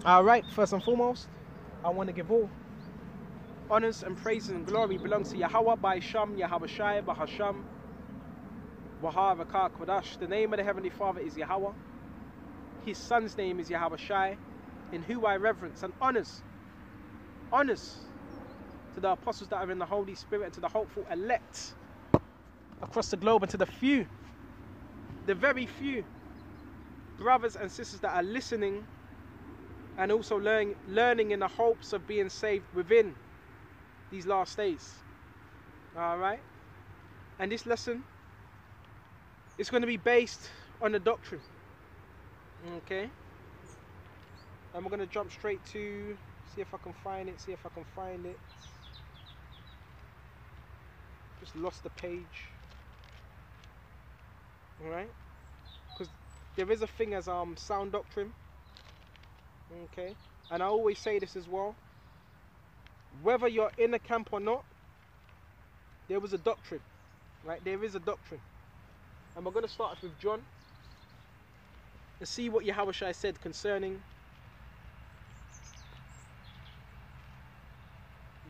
Alright, first and foremost, I want to give all honors and praises and glory belongs to Yahweh by Sham, Yahweh Shai, Bahasham, Waharakah Kodash. The name of the Heavenly Father is Yahweh. His son's name is Yahweh Shai, in who I reverence and honors to the apostles that are in the Holy Spirit and to the hopeful elect across the globe and to the few, the very few brothers and sisters that are listening and also learning in the hopes of being saved within these last days. Alright? And this lesson is going to be based on the doctrine. Okay? And we're going to jump straight to, see if I can find it, Just lost the page. Alright? Because there is a thing as sound doctrine. Okay? And I always say this as well. Whether you're in a camp or not, there was a doctrine. Right? There is a doctrine. And we're going to start with John. And see what Yahweh Shai said concerning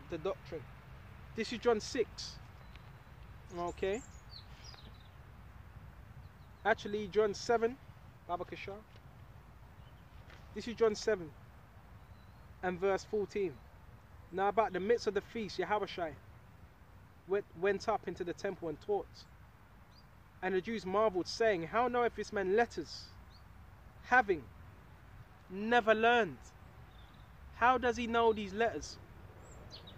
the doctrine. This is John 6. Okay. Actually, John 7. Babakashah. This is John 7 and verse 14. Now about the midst of the feast, Yahweh Shai went up into the temple and taught. And the Jews marveled, saying, how knoweth this man letters, having never learned? How does he know these letters?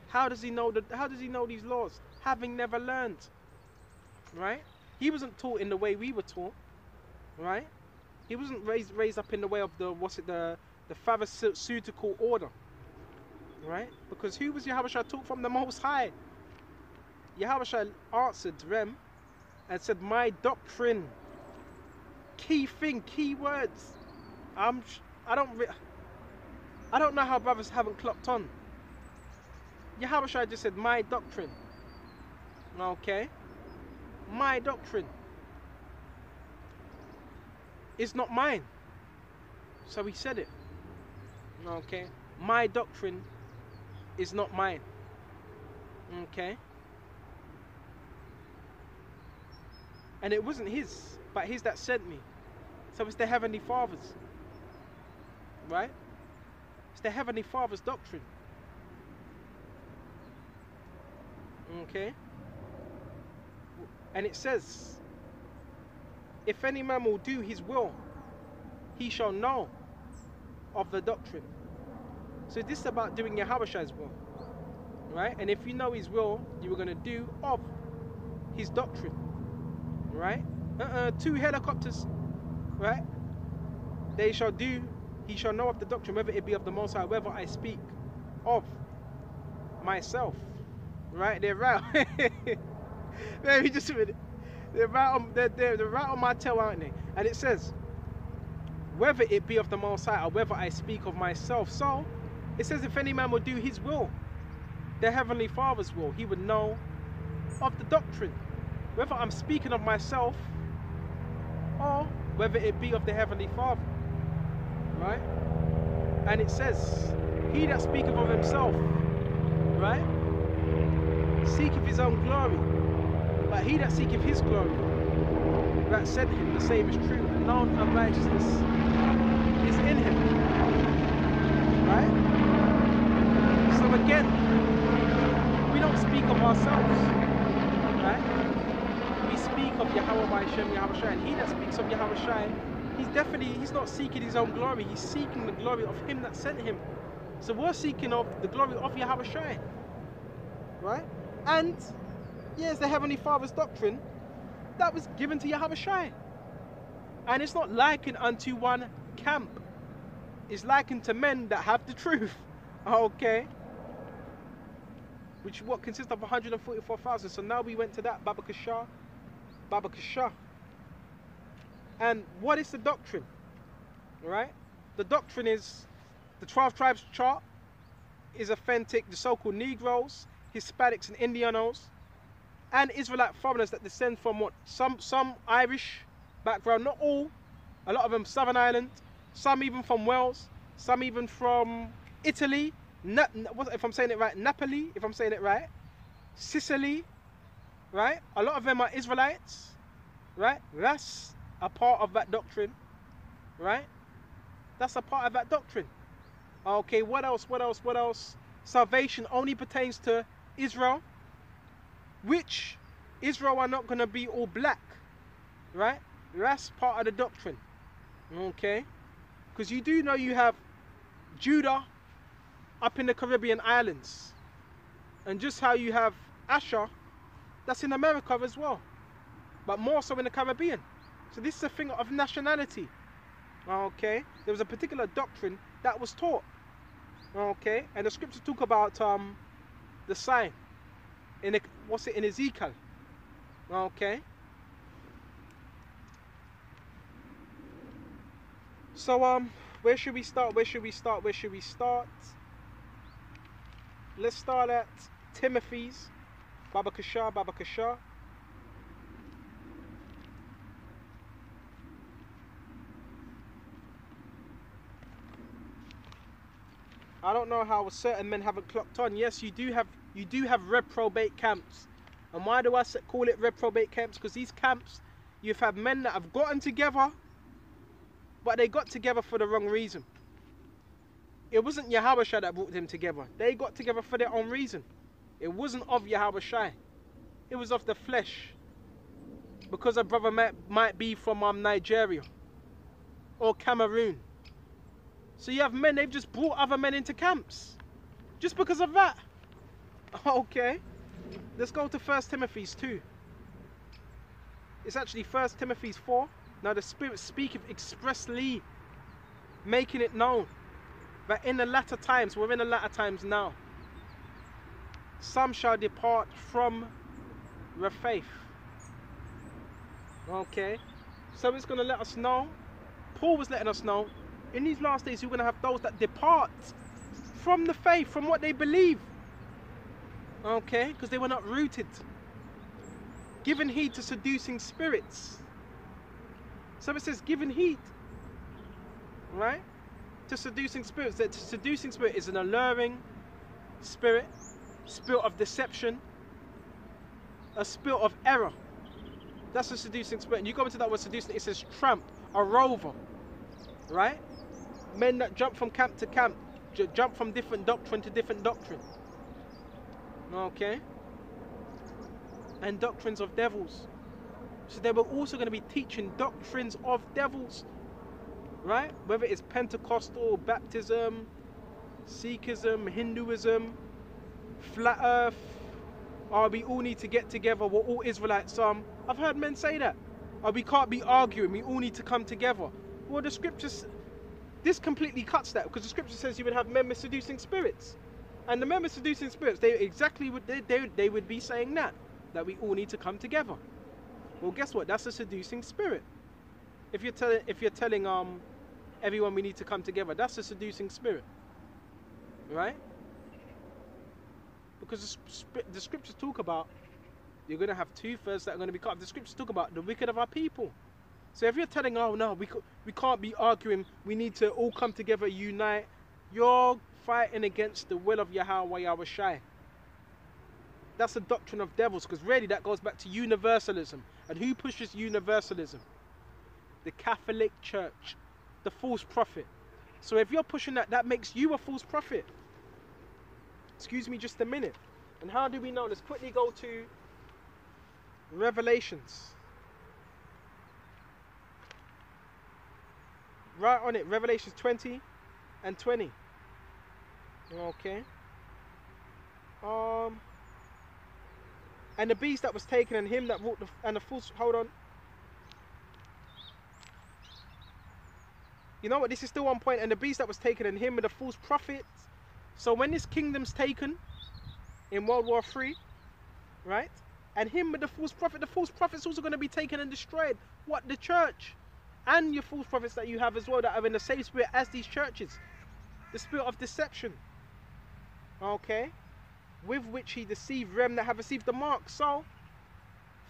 How does he know these laws, having never learned? Right? He wasn't taught in the way we were taught. Right? He wasn't raised up in the way of the pharisaical order. Right? Because who was Yahweh Shai taught from? The Most High. Yahweh Shai answered them and said, my doctrine. Key thing, key words. I don't know how brothers haven't clocked on. Yahweh Shai just said, my doctrine. Okay? My doctrine is not mine. So he said it. Okay? My doctrine is not mine. Okay? And it wasn't his, but his that sent me. So it's the Heavenly Father's. Right? It's the Heavenly Father's doctrine. Okay? And it says, if any man will do his will, he shall know of the doctrine. So this is about doing Yahweh Shai's will. Right? And if you know his will, you are going to do of his doctrine. Right? 2 helicopters. Right? He shall know of the doctrine, whether it be of the Most High, whether I speak of myself. Right? They're right. Maybe just a minute. They're right on my tail, aren't they? And it says, whether it be of the Most High or whether I speak of myself. So it says, if any man will do his will, the Heavenly Father's will, he would know of the doctrine. Whether I'm speaking of myself or whether it be of the Heavenly Father. Right? And it says, he that speaketh of himself, right, seeketh his own glory. But he that seeketh his glory, that sent him, the same is true, and none unrighteousness is in him. Right? So again, we don't speak of ourselves. Right? We speak of Yahweh by Hashem, Yahweh Shai. And he that speaks of Yahweh Shai, he's not seeking his own glory, he's seeking the glory of him that sent him. So we're seeking of the glory of Yahweh Shai. Right? And yes, the Heavenly Father's doctrine that was given to Yahweh Shai. And it's not likened unto one camp. It's likened to men that have the truth. Okay? Which what consists of 144,000. So now we went to that Babakashah. And what is the doctrine? Alright? The doctrine is the 12 tribes chart is authentic. The so-called Negroes, Hispanics and Indianos, and Israelite foreigners that descend from what? Some Irish background, not all. A lot of them Southern Ireland, some even from Wales, some even from Italy, if I'm saying it right, Napoli, if I'm saying it right, Sicily, right? A lot of them are Israelites, right? That's a part of that doctrine, right? That's a part of that doctrine. Okay, what else? What else? What else? Salvation only pertains to Israel, which Israel are not going to be all black, right? That's part of the doctrine, okay? Because you do know you have Judah up in the Caribbean islands, and just how you have Asher, that's in America as well, but more so in the Caribbean. So this is a thing of nationality, okay? There was a particular doctrine that was taught, okay? And the scriptures talk about the sign in in Ezekiel, okay? So where should we start? Where should we start? Where should we start? Let's start at Timothy's. Baba Kasha, Baba Kasha. I don't know how certain men haven't clocked on. Yes, you do have reprobate camps. And why do I call it reprobate camps? Because these camps, you've had men that have gotten together, but they got together for the wrong reason. It wasn't Yahushua that brought them together. They got together for their own reason. It wasn't of Yahushua. It was of the flesh. Because a brother might be from Nigeria or Cameroon. So you have men, they've just brought other men into camps. Just because of that. Okay. Let's go to 1 Timothy 2. It's actually 1 Timothy 4. Now the Spirit speaketh expressly, making it known that in the latter times, we're in the latter times now, some shall depart from the faith. Okay, so it's going to let us know, Paul was letting us know, in these last days you're going to have those that depart from the faith, from what they believe. Okay, because they were not rooted, giving heed to seducing spirits. So it says giving heed, right, to seducing spirits. That seducing spirit is an alluring spirit, spirit of deception, a spirit of error. That's a seducing spirit. And you go into that word seducing, it says tramp, a rover, right? Men that jump from camp to camp, jump from different doctrine to different doctrine. Okay? And doctrines of devils. So they were also going to be teaching doctrines of devils, right? Whether it's Pentecostal, baptism, Sikhism, Hinduism, flat earth, we all need to get together, we're all Israelites. I've heard men say that. We can't be arguing, we all need to come together. Well, the scriptures, this completely cuts that, because the scripture says you would have men with seducing spirits. And the men with seducing spirits, they would be saying that we all need to come together. Well, guess what? That's a seducing spirit. If you're telling everyone we need to come together, that's a seducing spirit, right? Because the scriptures talk about you're going to have 2/3 that are going to be cut off. The scriptures talk about the wicked of our people. So if you're telling, oh no, we can't be arguing, we need to all come together, unite, you're fighting against the will of Yahweh Yahushua. That's a doctrine of devils, because really that goes back to universalism. And who pushes universalism? The Catholic Church, the false prophet. So if you're pushing that, that makes you a false prophet. Excuse me just a minute. And how do we know? Let's quickly go to Revelations. Right on it, Revelations 20 and 20. Okay. And the beast that was taken, and him that brought the false, hold on. You know what, this is still one point. And the beast that was taken, and him with the false prophet. So when this kingdom's taken in World War III, right? And him with the false prophet's also going to be taken and destroyed. What? The church. And your false prophets that you have as well, that are in the same spirit as these churches. The spirit of deception. Okay? With which he deceived them that have received the mark. So,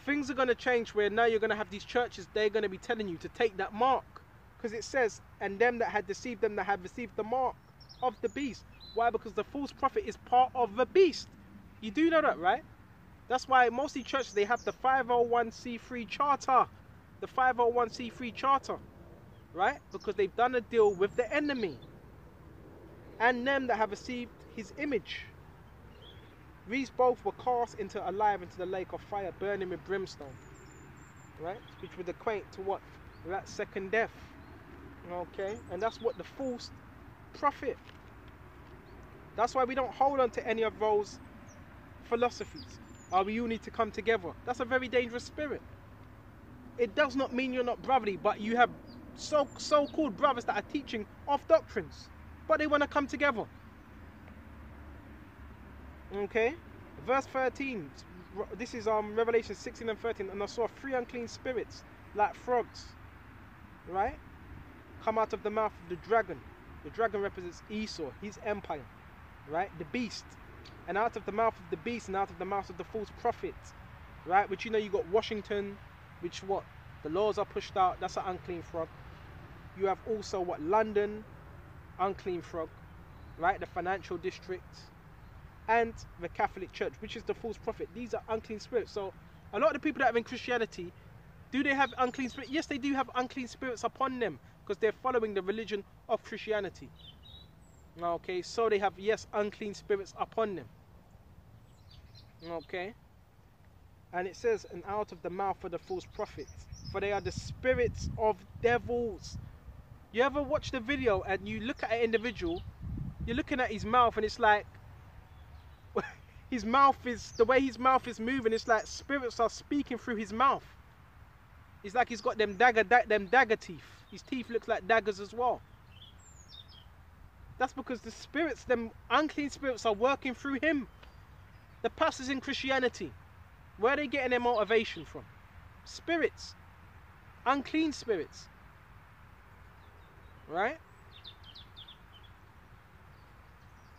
things are going to change where now you're going to have these churches, they're going to be telling you to take that mark. Because it says, and them that had deceived them that had received the mark of the beast. Why? Because the false prophet is part of the beast. You do know that, right? That's why mostly churches, they have the 501c3 charter. The 501c3 charter. Right? Because they've done a deal with the enemy. And them that have received his image. These both were cast alive into the lake of fire, burning with brimstone. Right? Which would equate to what? That second death. Okay? And that's what the false prophet. That's why we don't hold on to any of those philosophies. We all need to come together. That's a very dangerous spirit. It does not mean you're not brotherly, but you have so-called brothers that are teaching off doctrines, but they want to come together. Okay? Verse 13. This is Revelation 16 and 13. And I saw 3 unclean spirits like frogs, right, come out of the mouth of the dragon. The dragon represents Esau, his empire, right, the beast. And out of the mouth of the beast and out of the mouth of the false prophet, right, which, you know, you got Washington, which what? The laws are pushed out, that's an unclean frog. You have also what? London, unclean frog, right, the financial district, and the Catholic Church, which is the false prophet. These are unclean spirits. So a lot of the people that have in Christianity, do they have unclean spirits? Yes, they do have unclean spirits upon them, because they're following the religion of Christianity. Okay, so they have, yes, unclean spirits upon them. Okay. And it says, and out of the mouth of the false prophet, for they are the spirits of devils. You ever watch the video and you look at an individual, you're looking at his mouth and it's like, his mouth is, the way his mouth is moving, it's like spirits are speaking through his mouth. It's like he's got them dagger teeth. His teeth look like daggers as well. That's because the spirits, them unclean spirits, are working through him. The pastors in Christianity, where are they getting their motivation from? Spirits. Unclean spirits. Right?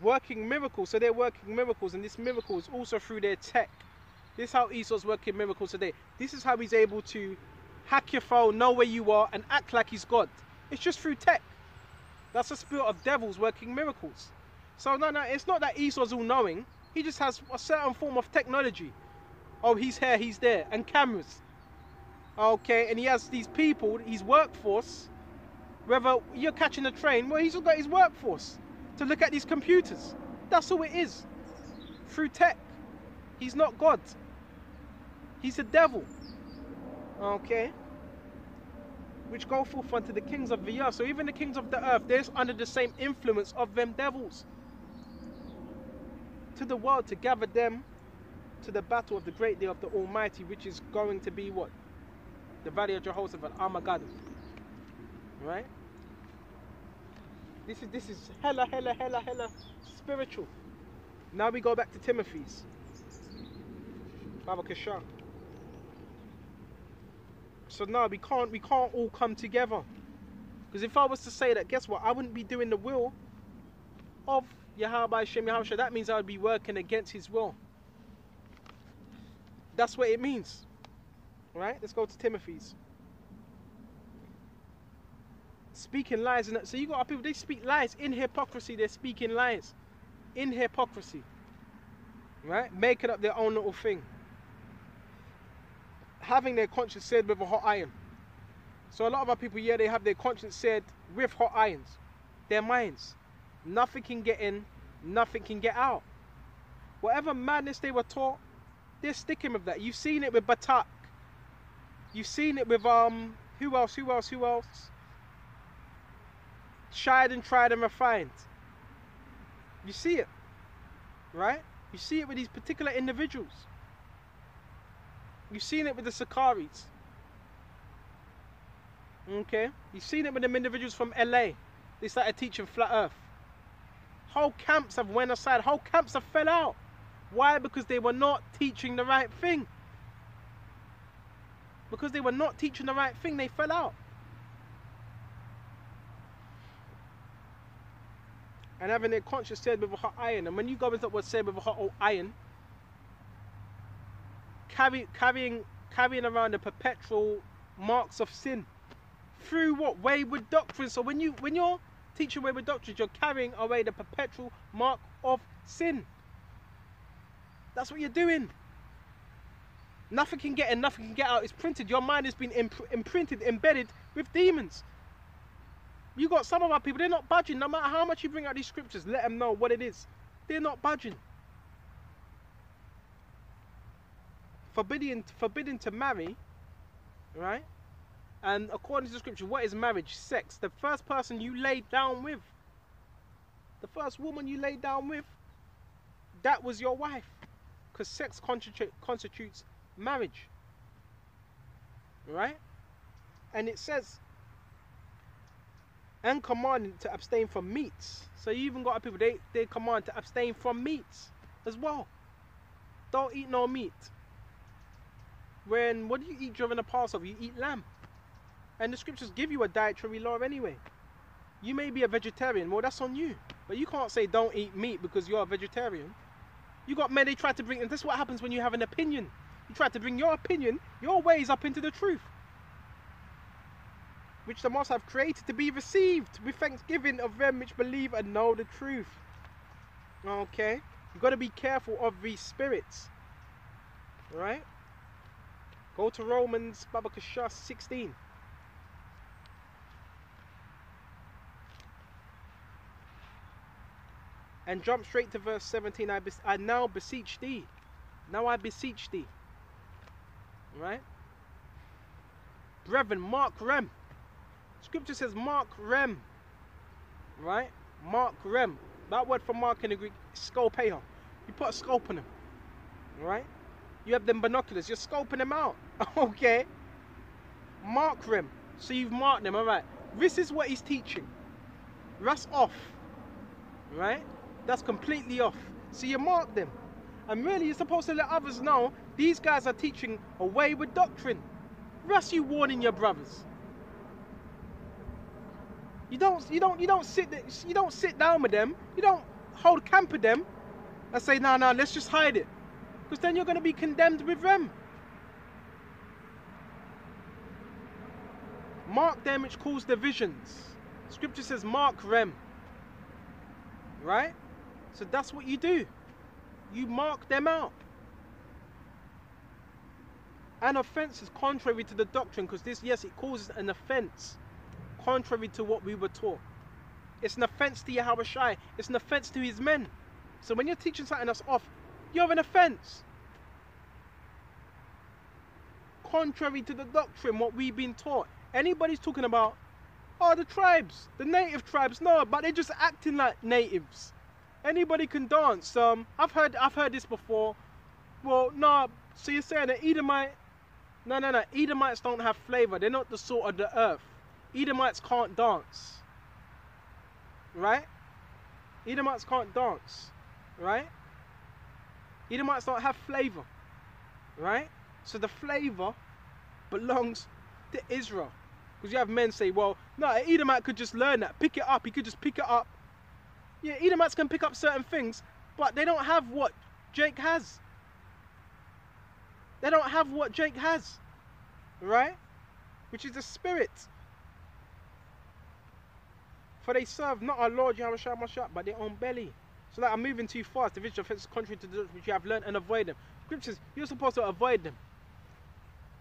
Working miracles. So they're working miracles, and this miracle is also through their tech. This is how Esau's working miracles today. This is how he's able to hack your phone, know where you are, and act like he's God. It's just through tech. That's the spirit of devils working miracles. So no, it's not that Esau's all-knowing. He just has a certain form of technology. Oh, he's here, he's there, and cameras. Okay, and he has these people, his workforce. Whether you're catching a train, well, he's got his workforce to look at these computers. That's all it is. Through tech. He's not God. He's the devil. Okay. Which go forth unto the kings of the earth. So even the kings of the earth, they're under the same influence of them devils. To the world, to gather them to the battle of the great day of the Almighty, which is going to be what? The valley of Jehoshaphat, Armageddon. Right? This is hella spiritual. Now we go back to Timothy's. Baba Kishar. So now we can't all come together. Because if I was to say that, guess what? I wouldn't be doing the will of Yahweh Hashem Yahushua. That means I would be working against his will. That's what it means. Right? Let's go to Timothy's. Speaking lies. So you got people, they speak lies. In hypocrisy, they're speaking lies. In hypocrisy. Right? Making up their own little thing. Having their conscience seared with a hot iron. So a lot of our people, yeah, they have their conscience seared with hot irons. Their minds. Nothing can get in, nothing can get out. Whatever madness they were taught, they're sticking with that. You've seen it with Batak. You've seen it with who else? Tried and refined. You see it, right? You see it with these particular individuals. You've seen it with the Sakaris. Okay? You've seen it with them individuals from LA. They started teaching flat earth. Whole camps have went aside. Whole camps have fell out. Why? Because they were not teaching the right thing. Because they were not teaching the right thing, they fell out. And having their conscience seared with a hot iron. And when you go into what's said with a hot iron, carrying around the perpetual marks of sin through what? Wayward doctrine. So when you're teaching wayward doctrines, you're carrying away the perpetual mark of sin. That's what you're doing. Nothing can get in, nothing can get out. It's printed. Your mind has been imprinted, embedded with demons. You got some of our people, they're not budging. No matter how much you bring out these scriptures, let them know what it is. They're not budging. Forbidden to marry, right? And according to the scripture, what is marriage? Sex. The first person you laid down with, the first woman you laid down with, that was your wife. Because sex constitutes marriage. Right? And it says, and commanding to abstain from meats. So you even got people, they command to abstain from meats as well. Don't eat no meat. What do you eat during the Passover? You eat lamb. And the scriptures give you a dietary law anyway. You may be a vegetarian, well that's on you. But you can't say don't eat meat because you're a vegetarian. You got men, they try to bring, and this is what happens when you have an opinion. You try to bring your opinion, your ways up into the truth, which the Most have created to be received with thanksgiving of them which believe and know the truth. Okay? You've got to be careful of these spirits. Right? Go to Romans 16. And jump straight to verse 17. I now beseech thee. Now I beseech thee. Right? Brethren, mark rem. Scripture says mark rem. Right? Mark rem. That word for mark in the Greek, scopeia. You put a scope on them. Right? You have them binoculars. You're scoping them out. Okay? Mark rem. So you've marked them. Alright. This is what he's teaching. That's off. Right? That's completely off. So you mark them. And really you're supposed to let others know these guys are teaching a wayward doctrine. Thus you warning your brothers. You don't sit down with them. You don't hold camp with them and say, no, let's just hide it. Because then you're going to be condemned with them. Mark them which cause divisions. Scripture says mark them. Right? So that's what you do. You mark them out. An offense is contrary to the doctrine, because this, yes, it causes an offense contrary to what we were taught. It's an offense to Yahweh Shai. It's an offense to his men. So when you're teaching something that's off, you're an offense. Contrary to the doctrine, what we've been taught. Anybody's talking about, oh, the tribes, the native tribes, no, but they're just acting like natives. Anybody can dance. I've heard this before. Well, no, so you're saying that Edomite? No. Edomites don't have flavor. They're not the salt of the earth. Edomites can't dance. Right? Edomites can't dance. Right? Edomites don't have flavor. Right? So the flavor belongs to Israel. Because you have men say, well, no, an Edomite could just learn that. Pick it up. He could just pick it up. Yeah, Edomites can pick up certain things, but they don't have what Jake has. They don't have what Jake has. Right? Which is the spirit. For they serve not our Lord Yahweh Shai Mashiach, but their own belly. So that I'm moving too fast. The vision of offense is contrary to the which you have learned, and avoid them. Scriptures, you're supposed to avoid them.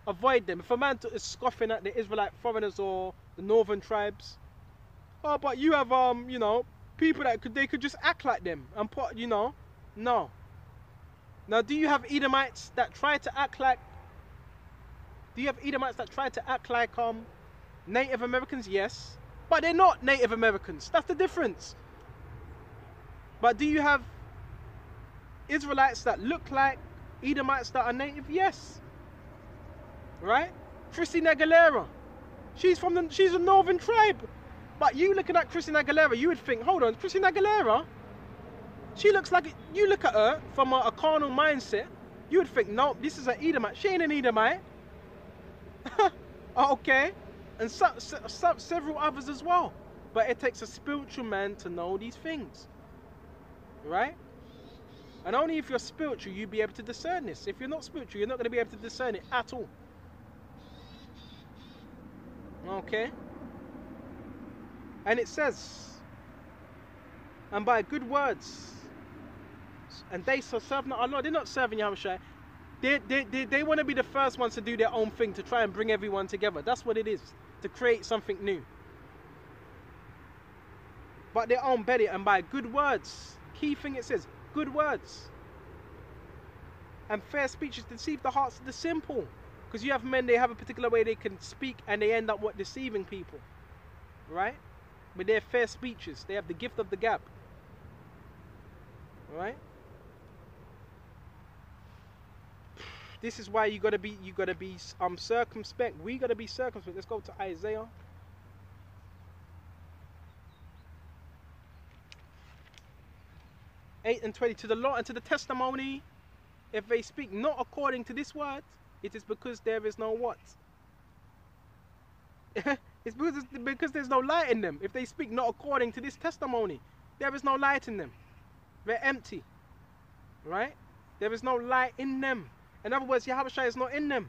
Avoid them. If a man is scoffing at the Israelite foreigners or the northern tribes, oh, but you have you know, people that they could just act like them and put, you know, no. Now, do you have Edomites that try to act like? Do you have Edomites that try to act like Native Americans? Yes, but they're not Native Americans. That's the difference. But do you have Israelites that look like Edomites that are native? Yes. Right? Christina Aguilera. She's a northern tribe. But you looking at Christina Aguilera, you would think, hold on, Christina Aguilera, she looks like, you look at her from a carnal mindset, you would think, no, this is an Edomite. She ain't an Edomite. Okay. And several others as well. But it takes a spiritual man to know these things. Right? And only if you're spiritual, you'll be able to discern this. If you're not spiritual, you're not going to be able to discern it at all. Okay? And it says, and by good words, and they shall serve not our Lord. They're not serving Yahushua. They want to be the first ones to do their own thing, to try and bring everyone together. That's what it is, to create something new. But their own belly, and by good words. Key thing it says, good words. And fair speeches deceive the hearts of the simple. Because you have men, they have a particular way they can speak, and they end up deceiving people. Right? With their fair speeches. They have the gift of the gab. Right? This is why you gotta be circumspect. We gotta be circumspect. Let's go to Isaiah. (8 and 20). To the law and to the testimony, if they speak not according to this word, it is because there is no what? It's because there's no light in them. If they speak not according to this testimony, there is no light in them. They're empty. Right? There is no light in them. In other words, Yahushua is not in them.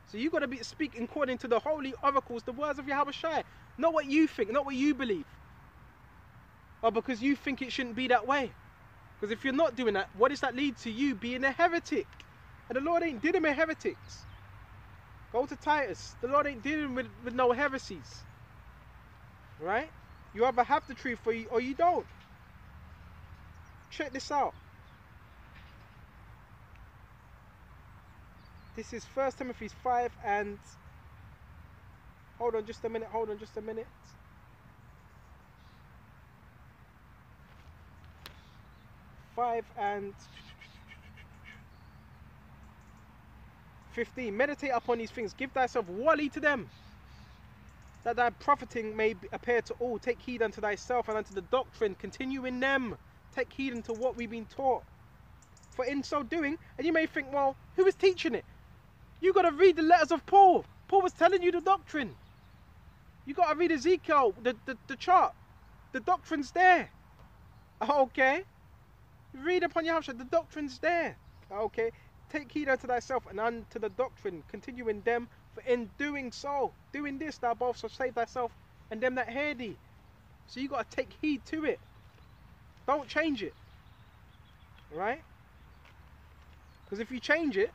So you got to be speaking according to the holy oracles, the words of Yahushua. Not what you think, not what you believe. Or because you think it shouldn't be that way. Because if you're not doing that, what does that lead to? You being a heretic. And the Lord ain't dealing with heretics. Go to Titus. The Lord ain't dealing with no heresies. Right? You either have the truth or you don't. Check this out. This is 1 Timothy 5 and... Hold on just a minute. 5 and 15. Meditate upon these things. Give thyself wholly to them, that thy profiting may appear to all. Take heed unto thyself and unto the doctrine. Continue in them. Take heed unto what we've been taught. For in so doing, and you may think, well, who is teaching it? You got to read the letters of Paul. Paul was telling you the doctrine. You got to read Ezekiel, the chart. The doctrine's there. Okay. Read upon Yahushua. The doctrine's there. Okay. Take heed unto thyself and unto the doctrine. Continue in them. For in doing so, doing this, thou both shalt save thyself and them that hear thee. So you got to take heed to it. Don't change it. Right? Because if you change it,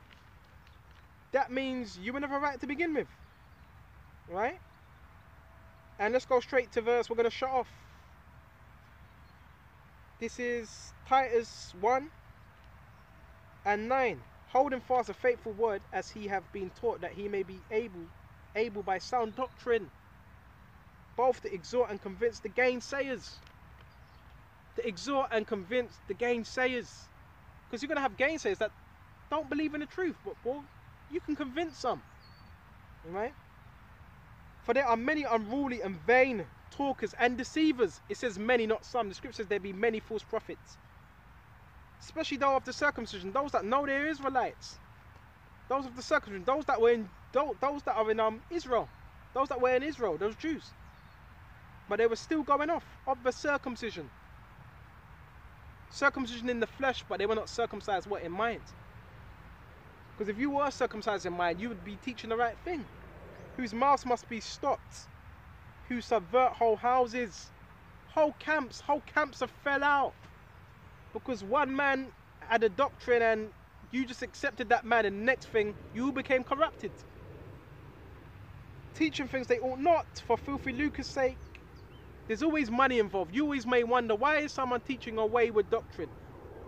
that means you were never right to begin with. Right? And let's go straight to verse. We're going to shut off. This is Titus 1 and 9. Holding fast a faithful word as he have been taught, that he may be able by sound doctrine, both to exhort and convince the gainsayers. To exhort and convince the gainsayers. Because you're going to have gainsayers that don't believe in the truth. But, well, you can convince some. Right? For there are many unruly and vain talkers and deceivers. It says many, not some. The scripture says there be many false prophets. Especially those of the circumcision, those that know they're Israelites. Those of the circumcision, those that are in Israel. Those that were in Israel, those Jews. But they were still going off of the circumcision. Circumcision in the flesh, but they were not circumcised, what, in mind? Because if you were circumcised in mind, you would be teaching the right thing. Whose mouths must be stopped. Who subvert whole houses. Whole camps have fell out. Because one man had a doctrine and you just accepted that man, and the next thing, you became corrupted. Teaching things they ought not, for filthy lucre's sake. There's always money involved. You always may wonder, why is someone teaching a wayward doctrine?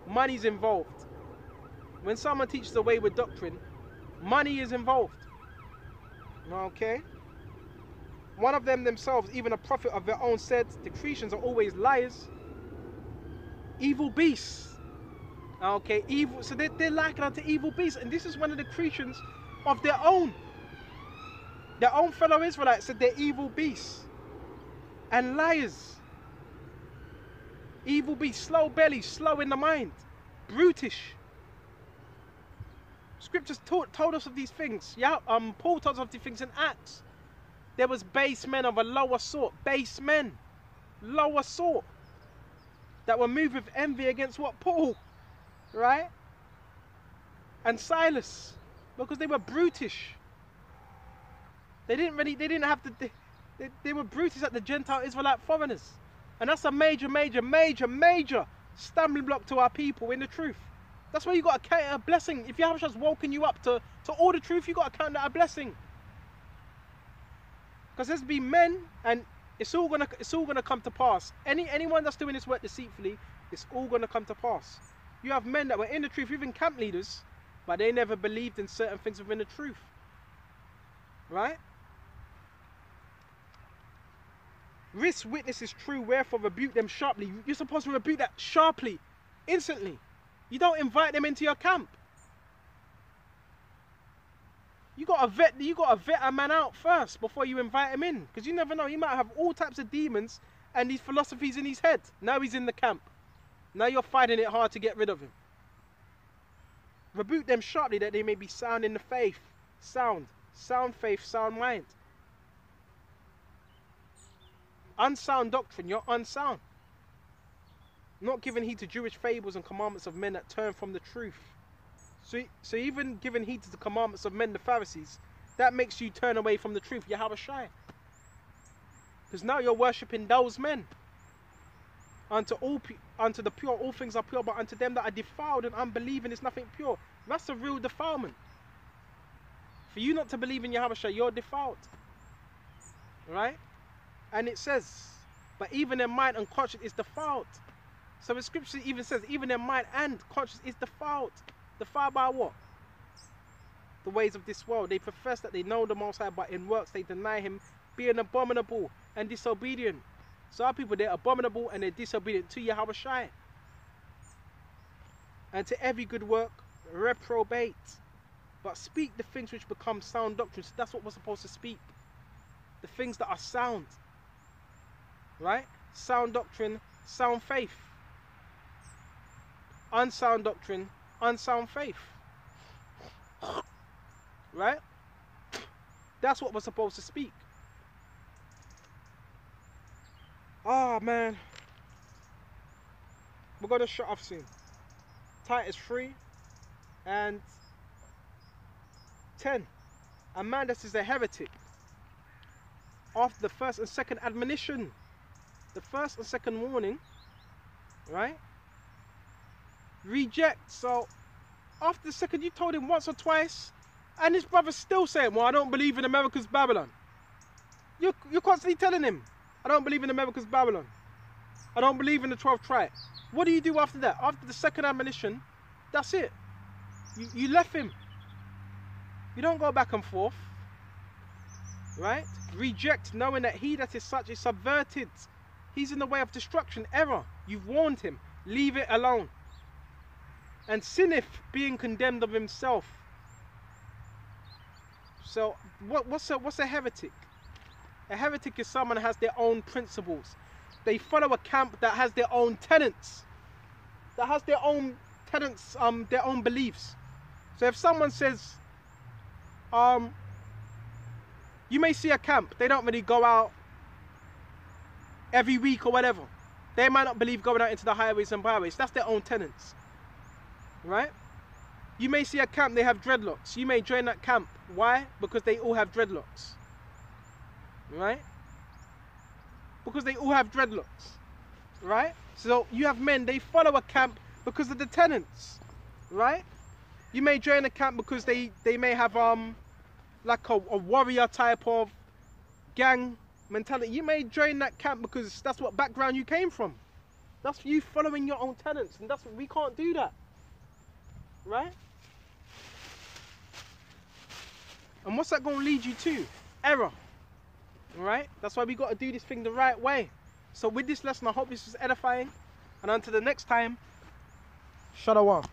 Money's involved. When someone teaches a wayward doctrine, money is involved. Okay? One of them themselves, even a prophet of their own, said, the Cretans are always liars. Evil beasts. Okay, evil. So they're likened unto evil beasts. And this is one of the Cretans of their own. Their own fellow Israelites said they're evil beasts. And liars. Evil beasts, slow belly, slow in the mind. Brutish. Scriptures told us of these things. Yeah, Paul told us of these things in Acts. There was base men of a lower sort. Base men. Lower sort. That were moved with envy against what? Paul. Right? And Silas. Because they were brutish. They didn't have the... They were brutish at the Gentile Israelite foreigners. And that's a major stumbling block to our people in the truth. That's why you got to count it a blessing. If Yahweh's woken you up to all the truth, you got to count that a blessing. Because there's been men, and it's all gonna come to pass. Anyone that's doing this work deceitfully, it's all gonna come to pass. You have men that were in the truth, even camp leaders, but they never believed in certain things within the truth. Right? This witness is true, wherefore rebuke them sharply. You're supposed to rebuke that sharply, instantly. You don't invite them into your camp. You gotta vet a man out first before you invite him in, because you never know. He might have all types of demons and these philosophies in his head. Now he's in the camp. Now you're finding it hard to get rid of him. Rebuke them sharply, that they may be sound in the faith. Sound faith, sound mind. Unsound doctrine, you're unsound. Not giving heed to Jewish fables and commandments of men that turn from the truth. So even giving heed to the commandments of men, the Pharisees, that makes you turn away from the truth, Yahweh Shai. Because now you're worshipping those men. Unto the pure, all things are pure, but unto them that are defiled and unbelieving is nothing pure. That's a real defilement. For you not to believe in Yahweh Shai, you're defiled. Right? And it says, but even their mind and conscience is defiled. So the scripture even says, even their mind and conscience is defiled. Defiled by what? The ways of this world. They profess that they know the Most High, but in works they deny Him, being abominable and disobedient. So our people, they're abominable and they're disobedient to Yahweh Shai. And to every good work, reprobate. But speak the things which become sound doctrine. So that's what we're supposed to speak. The things that are sound. Right? Sound doctrine, sound faith. Unsound doctrine, unsound faith. Right? That's what we're supposed to speak. Oh man. We're going to shut off soon. Titus 3 and 10. A man that is a heretic, after the first and second admonition, the first and second warning, right? Reject. So after the second, you told him once or twice, and his brother's still saying, well, I don't believe in America's Babylon. You're constantly telling him, I don't believe in America's Babylon. I don't believe in the 12 tribes. What do you do after that? After the second admonition, that's it. You left him. You don't go back and forth. Right? Reject, knowing that he that is such is subverted. He's in the way of destruction, error. You've warned him. Leave it alone. And sinneth, being condemned of himself. So, what's a heretic? A heretic is someone that has their own principles. They follow a camp that has their own tenets. That has their own tenets, their own beliefs. So if someone says, you may see a camp, they don't really go out every week or whatever. They might not believe going out into the highways and byways. That's their own tenets. Right? You may see a camp, they have dreadlocks. You may join that camp. Why? Because they all have dreadlocks. Right? Because they all have dreadlocks. Right? So you have men, they follow a camp because of the tenets. Right? You may join a camp because they may have like a warrior type of gang mentality. You may join that camp because that's what background you came from. That's you following your own tenets, and we can't do that. Right? And what's that going to lead you to? Error. Alright? That's why we got to do this thing the right way. So with this lesson, I hope this was edifying. And until the next time, Shalom.